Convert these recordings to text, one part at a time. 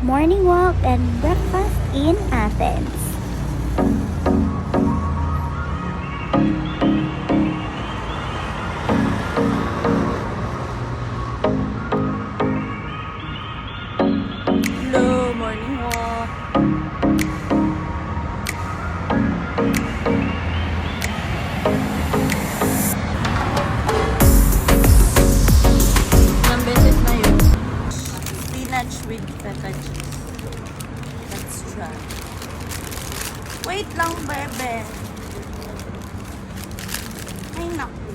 morning walk and breakfast in Athens. Hello, morning walk. Ilang beses na yun? Spinach with feta cheese. Let's try. Wait lang, bebe. Ay, naku.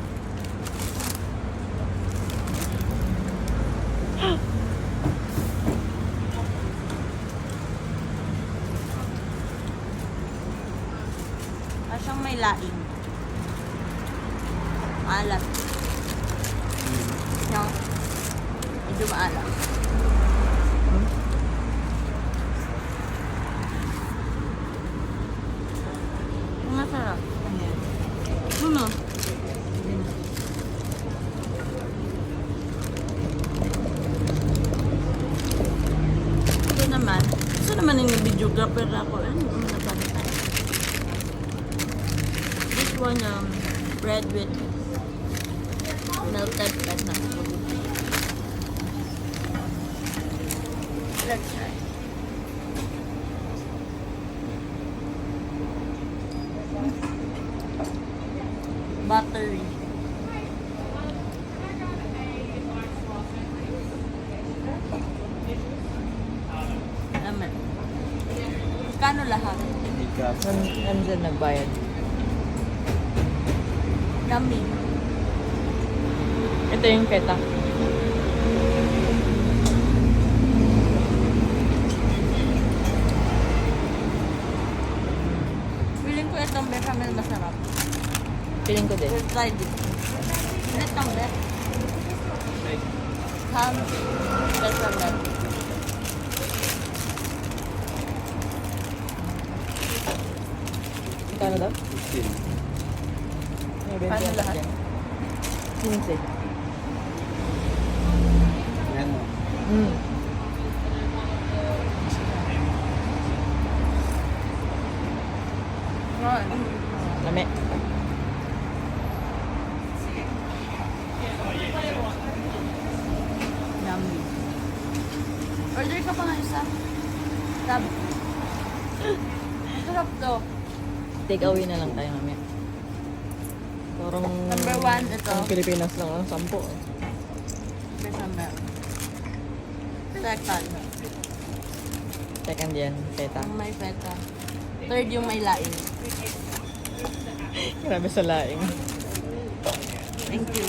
Siyang may laing. Maalat. No? Medyo maalat. Masarap. Ano? Ito naman yung videographer ako. Ano naman napalitan? This one, bread with melted feta. Let's try. Buttery. Amen. Kano lahat? Nandyan nagbayad. Yummy. Ito yung feta. Feeling ko itong bechamel masarap. Feeling ko din. We'll try this. Ano itong be? Ham bechamel. Kano daw? Paano lahat? 15. Yan o. Mm. Lami. Yummy. Order ka pa ng isa. Tab. Masarap to. Take away na lang tayo mamaya. Parang... Number 1 ito. Ang Pilipinas lang, 10. Bechamel. Second. Second yan, feta. Yung may feta. Third yung may laing. Grabe sa laing. Thank you.